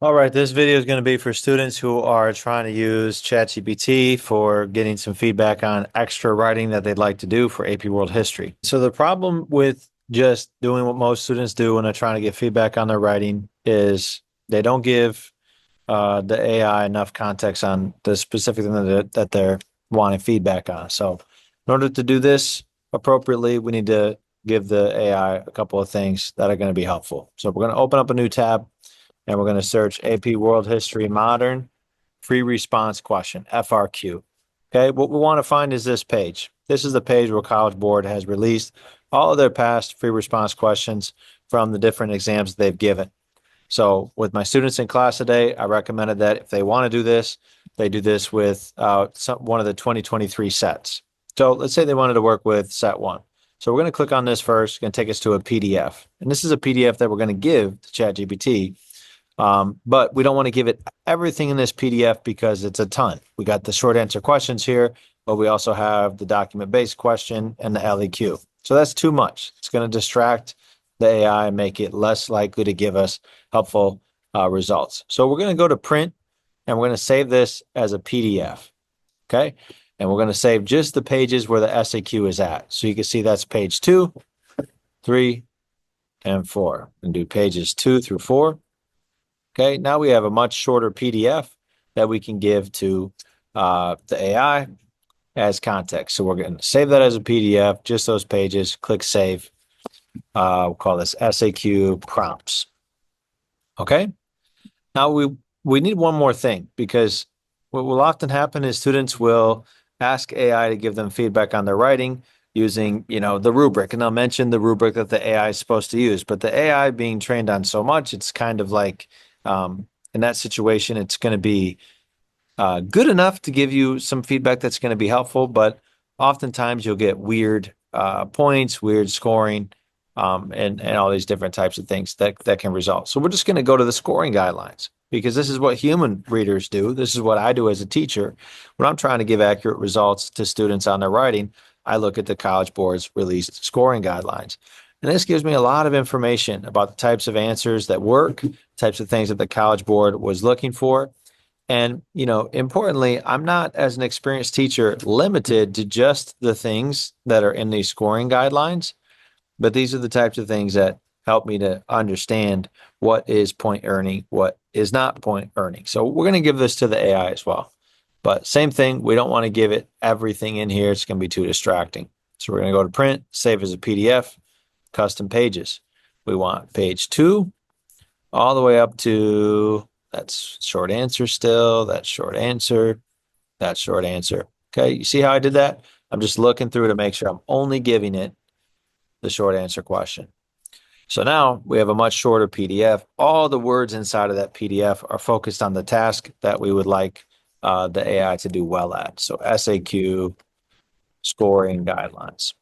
All right, this video is going to be for students who are trying to use ChatGPT for getting some feedback on extra writing that they'd like to do for AP World History. So the problem with just doing what most students do when they're trying to get feedback on their writing is they don't give the AI enough context on the specific thing that they're wanting feedback on. So in order to do this appropriately, we need to give the AI a couple of things that are going to be helpful. So we're going to open up a new tab and we're going to search AP World History Modern Free Response Question, FRQ. Okay, what we want to find is this page. This is the page where College Board has released all of their past free response questions from the different exams they've given. So with my students in class today, I recommended that if they want to do this, they do this with one of the 2023 sets. So let's say they wanted to work with set one. So we're going to click on this first. It's going to take us to a PDF. And this is a PDF that we're going to give to ChatGPT. But we don't want to give it everything in this PDF because it's a ton. We got the short answer questions here, but we also have the document-based question and the LEQ. So that's too much. It's going to distract the AI and make it less likely to give us helpful results. So we're going to go to print and we're going to save this as a PDF. Okay. And we're going to save just the pages where the SAQ is at. So you can see that's page 2, 3, and 4. And do pages 2 through 4. Okay, now we have a much shorter PDF that we can give to the AI as context. So we're going to save that as a PDF, just those pages, click save. We'll call this SAQ prompts. Okay, now we need one more thing because what will often happen is students will ask AI to give them feedback on their writing using, the rubric, and they'll mention the rubric that the AI is supposed to use. But the AI being trained on so much, it's kind of like in that situation, it's going to be good enough to give you some feedback that's going to be helpful, but oftentimes you'll get weird points, weird scoring, and all these different types of things that can result. So we're just going to go to the scoring guidelines because this is what human readers do. This is what I do as a teacher. When I'm trying to give accurate results to students on their writing, I look at the College Board's released scoring guidelines. And this gives me a lot of information about the types of answers that work, types of things that the College Board was looking for. And, importantly, I'm not, as an experienced teacher, limited to just the things that are in these scoring guidelines, but these are the types of things that help me to understand what is point earning, what is not point earning. So we're going to give this to the AI as well. But same thing, we don't want to give it everything in here. It's going to be too distracting. So we're going to go to print, save as a PDF, custom pages. We want page 2 all the way up to that's short answer still, that's short answer, that's short answer. Okay, you see how I did that? I'm just looking through to make sure I'm only giving it the short answer question. So now we have a much shorter PDF. All the words inside of that PDF are focused on the task that we would like the AI to do well at. So SAQ, scoring guidelines.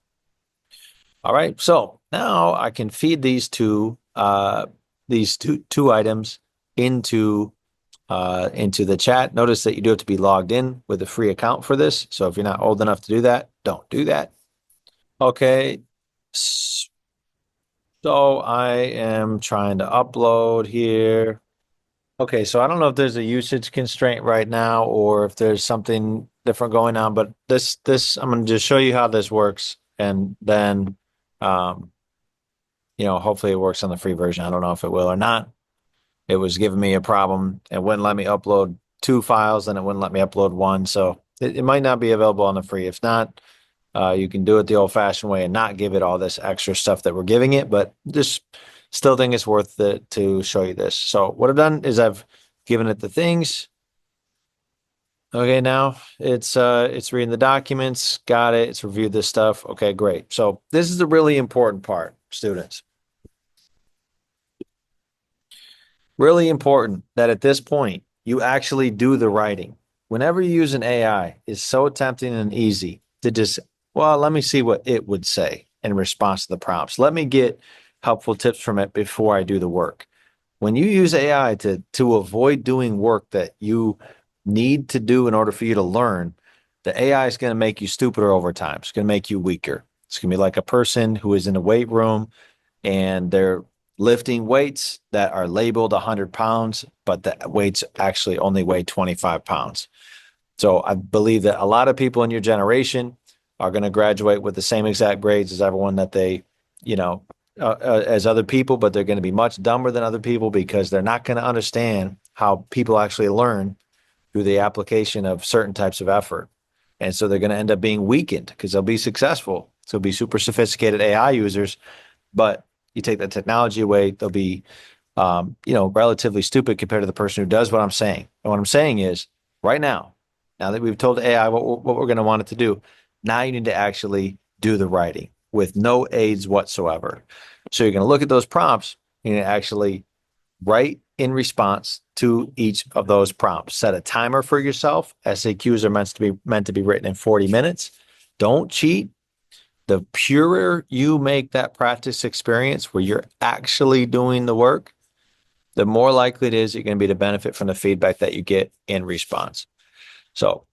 All right, so now I can feed these two items into the chat. Notice that you do have to be logged in with a free account for this. So if you're not old enough to do that, don't do that. Okay, so I am trying to upload here. Okay, so I don't know if there's a usage constraint right now or if there's something different going on, but this I'm going to just show you how this works, and then hopefully it works on the free version. I don't know if it will or not. It was giving me a problem. It wouldn't let me upload 2 files, and it wouldn't let me upload 1. So it might not be available on the free. If not, you can do it the old-fashioned way and not give it all this extra stuff that we're giving it, but just still think it's worth it to show you this. So what I've done is I've given it the things. Okay, now it's reading the documents. Got it. It's reviewed this stuff. Okay, great. So this is the really important part, students. Really important that at this point you actually do the writing. Whenever you use an AI, it's so tempting and easy to just, well, let me see what it would say in response to the prompts. Let me get helpful tips from it before I do the work. When you use AI to avoid doing work that you need to do in order for you to learn, the AI is going to make you stupider over time. It's going to make you weaker. It's going to be like a person who is in a weight room and they're lifting weights that are labeled 100 pounds, but the weights actually only weigh 25 pounds. So I believe that a lot of people in your generation are going to graduate with the same exact grades as everyone that they, you know, as other people, but they're going to be much dumber than other people because they're not going to understand how people actually learn through the application of certain types of effort. And so they're going to end up being weakened because they'll be successful. So they'll be super sophisticated AI users, but you take the technology away, they'll be, relatively stupid compared to the person who does what I'm saying. And what I'm saying is right now that we've told AI what we're going to want it to do, now you need to actually do the writing with no aids whatsoever. So you're going to look at those prompts and actually write in response to each of those prompts. Set a timer for yourself. SAQs are meant to be written in 40 minutes. Don't cheat. The purer you make that practice experience where you're actually doing the work, the more likely it is you're going to be to benefit from the feedback that you get in response. So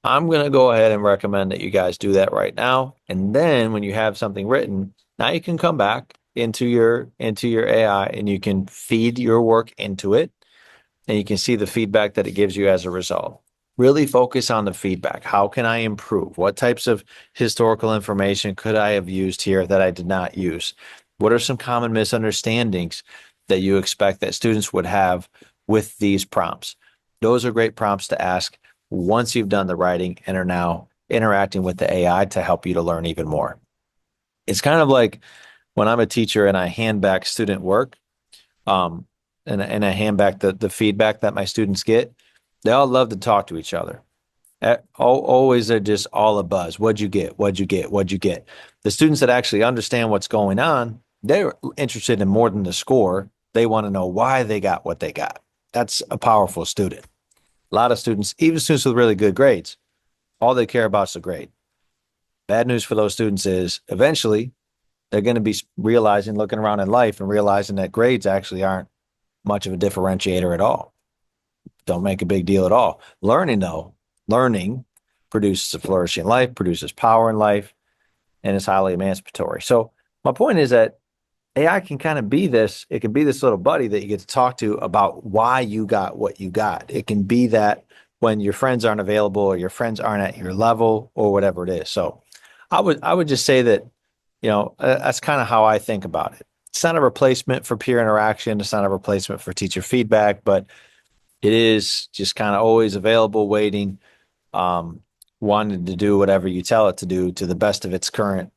I'm going to go ahead and recommend that you guys do that right now. And then when you have something written, now you can come back into your AI and you can feed your work into it and you can see the feedback that it gives you as a result. Really focus on the feedback. How can I improve? What types of historical information could I have used here that I did not use? What are some common misunderstandings that you expect that students would have with these prompts? Those are great prompts to ask once you've done the writing and are now interacting with the AI to help you to learn even more. It's kind of like when I'm a teacher and I hand back student work, um, and I hand back the feedback that my students get, they all love to talk to each other. Always they're just all a buzz. What'd you get? What'd you get? What'd you get? The students that actually understand what's going on, they're interested in more than the score. They want to know why they got what they got. That's a powerful student. A lot of students, even students with really good grades, all they care about is the grade. Bad news for those students is eventually they're going to be realizing, looking around in life and realizing that grades actually aren't much of a differentiator at all. Don't make a big deal at all. Learning, though, learning produces a flourishing life, produces power in life, and is highly emancipatory. So my point is that AI can kind of be this, it can be this little buddy that you get to talk to about why you got what you got. It can be that when your friends aren't available or your friends aren't at your level or whatever it is. So I would just say that, that's kind of how I think about it. It's not a replacement for peer interaction. It's not a replacement for teacher feedback, but it is just kind of always available, waiting, wanting to do whatever you tell it to do to the best of its current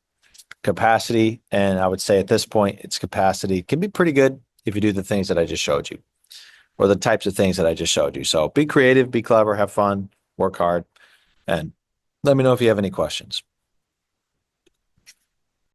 capacity. And I would say at this point, its capacity can be pretty good if you do the things that I just showed you or the types of things that I just showed you. So be creative, be clever, have fun, work hard, and let me know if you have any questions.